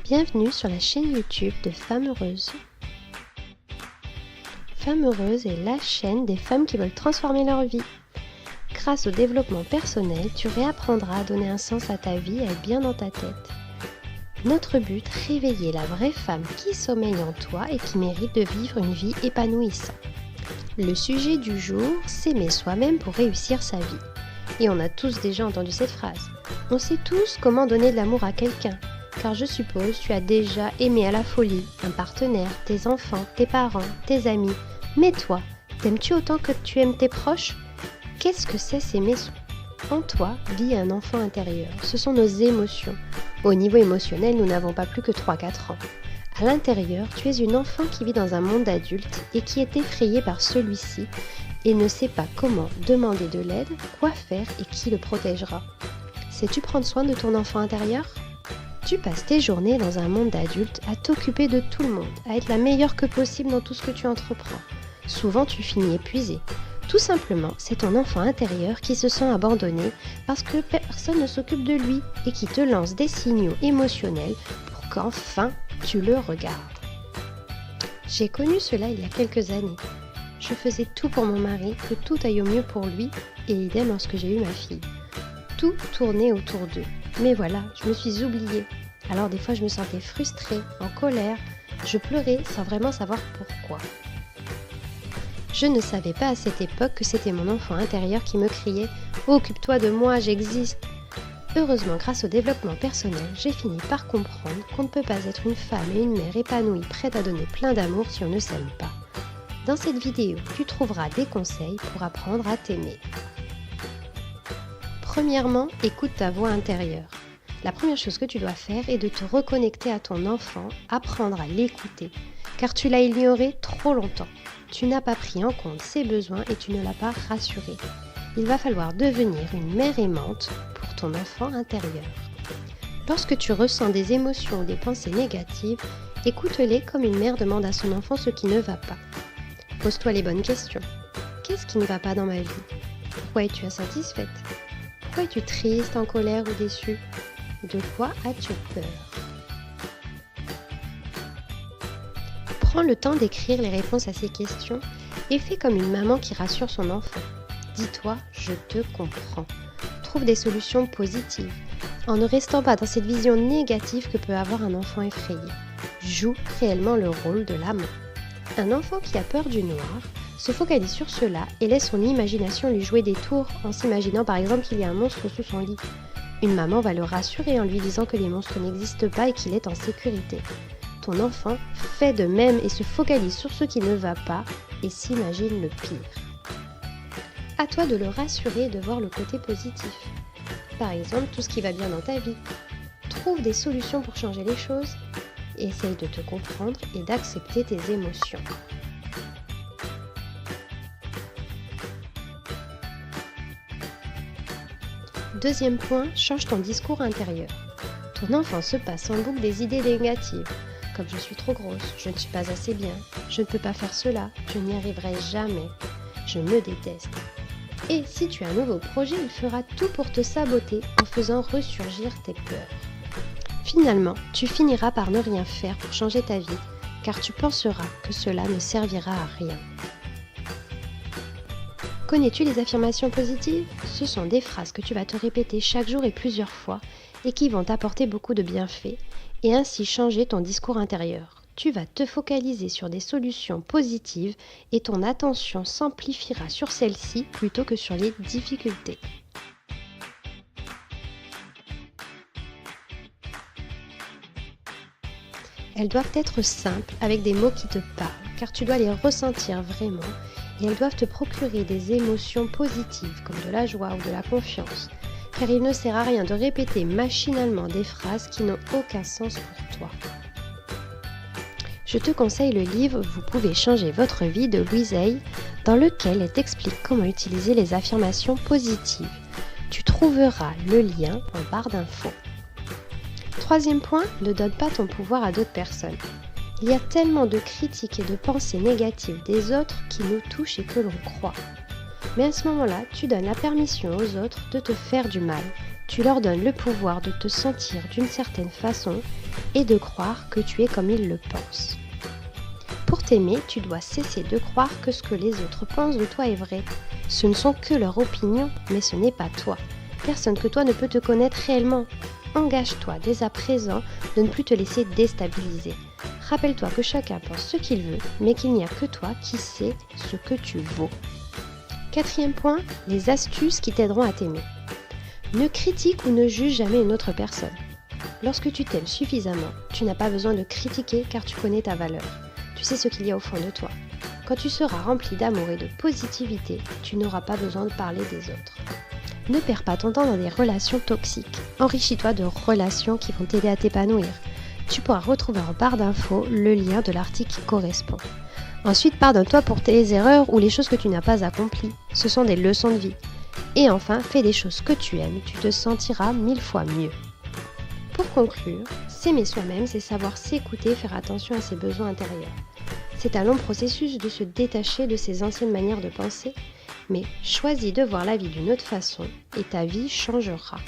Bienvenue sur la chaîne YouTube de Femmes Heureuses. Femmes Heureuses est la chaîne des femmes qui veulent transformer leur vie. Grâce au développement personnel, tu réapprendras à donner un sens à ta vie et à être bien dans ta tête. Notre but, réveiller la vraie femme qui sommeille en toi et qui mérite de vivre une vie épanouissante. Le sujet du jour, s'aimer soi-même pour réussir sa vie. Et on a tous déjà entendu cette phrase. On sait tous comment donner de l'amour à quelqu'un. Car je suppose tu as déjà aimé à la folie un partenaire, tes enfants, tes parents, tes amis. Mais toi, t'aimes-tu autant que tu aimes tes proches? Qu'est-ce que c'est s'aimer? En toi vit un enfant intérieur. Ce sont nos émotions. Au niveau émotionnel, nous n'avons pas plus que 3-4 ans. À l'intérieur, tu es une enfant qui vit dans un monde adulte et qui est effrayée par celui-ci et ne sait pas comment demander de l'aide, quoi faire et qui le protégera. Sais-tu prendre soin de ton enfant intérieur? Tu passes tes journées dans un monde d'adulte à t'occuper de tout le monde, à être la meilleure que possible dans tout ce que tu entreprends. Souvent, tu finis épuisé. Tout simplement, c'est ton enfant intérieur qui se sent abandonné parce que personne ne s'occupe de lui et qui te lance des signaux émotionnels pour qu'enfin tu le regardes. J'ai connu cela il y a quelques années. Je faisais tout pour mon mari, que tout aille au mieux pour lui, et idem lorsque j'ai eu ma fille. Tout tournait autour d'eux. Mais voilà, je me suis oubliée. Alors des fois je me sentais frustrée, en colère, je pleurais sans vraiment savoir pourquoi. Je ne savais pas à cette époque que c'était mon enfant intérieur qui me criait « Occupe-toi de moi, j'existe !» Heureusement, grâce au développement personnel, j'ai fini par comprendre qu'on ne peut pas être une femme et une mère épanouie prête à donner plein d'amour si on ne s'aime pas. Dans cette vidéo, tu trouveras des conseils pour apprendre à t'aimer. Premièrement, écoute ta voix intérieure. La première chose que tu dois faire est de te reconnecter à ton enfant, apprendre à l'écouter, car tu l'as ignoré trop longtemps. Tu n'as pas pris en compte ses besoins et tu ne l'as pas rassuré. Il va falloir devenir une mère aimante pour ton enfant intérieur. Lorsque tu ressens des émotions ou des pensées négatives, écoute-les comme une mère demande à son enfant ce qui ne va pas. Pose-toi les bonnes questions. Qu'est-ce qui ne va pas dans ma vie? Pourquoi es-tu insatisfaite? Pourquoi es-tu triste, en colère ou déçue? De quoi as-tu peur? Prends le temps d'écrire les réponses à ces questions et fais comme une maman qui rassure son enfant. Dis-toi, je te comprends. Trouve des solutions positives, en ne restant pas dans cette vision négative que peut avoir un enfant effrayé. Joue réellement le rôle de l'amant. Un enfant qui a peur du noir se focalise sur cela et laisse son imagination lui jouer des tours en s'imaginant par exemple qu'il y a un monstre sous son lit. Une maman va le rassurer en lui disant que les monstres n'existent pas et qu'il est en sécurité. Ton enfant fait de même et se focalise sur ce qui ne va pas et s'imagine le pire. À toi de le rassurer et de voir le côté positif. Par exemple, tout ce qui va bien dans ta vie. Trouve des solutions pour changer les choses et essaye de te comprendre et d'accepter tes émotions. Deuxième point, change ton discours intérieur. Ton enfant se passe en boucle des idées négatives, comme je suis trop grosse, je ne suis pas assez bien, je ne peux pas faire cela, je n'y arriverai jamais, je me déteste. Et si tu as un nouveau projet, il fera tout pour te saboter en faisant ressurgir tes peurs. Finalement, tu finiras par ne rien faire pour changer ta vie, car tu penseras que cela ne servira à rien. Connais-tu les affirmations positives? Ce sont des phrases que tu vas te répéter chaque jour et plusieurs fois et qui vont t'apporter beaucoup de bienfaits et ainsi changer ton discours intérieur. Tu vas te focaliser sur des solutions positives et ton attention s'amplifiera sur celles-ci plutôt que sur les difficultés. Elles doivent être simples avec des mots qui te parlent car tu dois les ressentir vraiment. Et elles doivent te procurer des émotions positives comme de la joie ou de la confiance, car il ne sert à rien de répéter machinalement des phrases qui n'ont aucun sens pour toi. Je te conseille le livre « Vous pouvez changer votre vie » de Louise Hay, dans lequel elle t'explique comment utiliser les affirmations positives. Tu trouveras le lien en barre d'infos. Troisième point, ne donne pas ton pouvoir à d'autres personnes. Il y a tellement de critiques et de pensées négatives des autres qui nous touchent et que l'on croit. Mais à ce moment-là, tu donnes la permission aux autres de te faire du mal. Tu leur donnes le pouvoir de te sentir d'une certaine façon et de croire que tu es comme ils le pensent. Pour t'aimer, tu dois cesser de croire que ce que les autres pensent de toi est vrai. Ce ne sont que leurs opinions, mais ce n'est pas toi. Personne que toi ne peut te connaître réellement. Engage-toi dès à présent de ne plus te laisser déstabiliser. Rappelle-toi que chacun pense ce qu'il veut, mais qu'il n'y a que toi qui sais ce que tu vaux. 4e point, les astuces qui t'aideront à t'aimer. Ne critique ou ne juge jamais une autre personne. Lorsque tu t'aimes suffisamment, tu n'as pas besoin de critiquer car tu connais ta valeur. Tu sais ce qu'il y a au fond de toi. Quand tu seras rempli d'amour et de positivité, tu n'auras pas besoin de parler des autres. Ne perds pas ton temps dans des relations toxiques. Enrichis-toi de relations qui vont t'aider à t'épanouir. Tu pourras retrouver en barre d'infos le lien de l'article qui correspond. Ensuite, pardonne-toi pour tes erreurs ou les choses que tu n'as pas accomplies. Ce sont des leçons de vie. Et enfin, fais des choses que tu aimes, tu te sentiras 1000 fois mieux. Pour conclure, s'aimer soi-même, c'est savoir s'écouter et faire attention à ses besoins intérieurs. C'est un long processus de se détacher de ses anciennes manières de penser, mais choisis de voir la vie d'une autre façon et ta vie changera.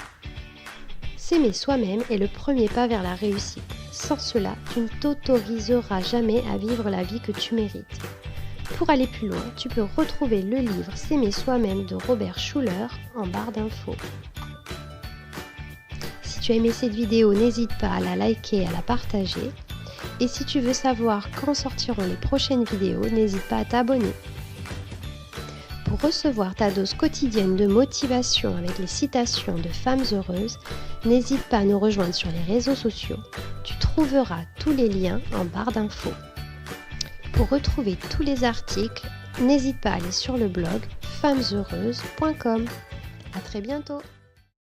S'aimer soi-même est le premier pas vers la réussite. Sans cela, tu ne t'autoriseras jamais à vivre la vie que tu mérites. Pour aller plus loin, tu peux retrouver le livre S'aimer soi-même de Robert Schuller en barre d'infos. Si tu as aimé cette vidéo, n'hésite pas à la liker et à la partager. Et si tu veux savoir quand sortiront les prochaines vidéos, n'hésite pas à t'abonner. Pour recevoir ta dose quotidienne de motivation avec les citations de femmes heureuses, n'hésite pas à nous rejoindre sur les réseaux sociaux. Tu trouveras tous les liens en barre d'infos. Pour retrouver tous les articles, n'hésite pas à aller sur le blog femmesheureuses.com. À très bientôt!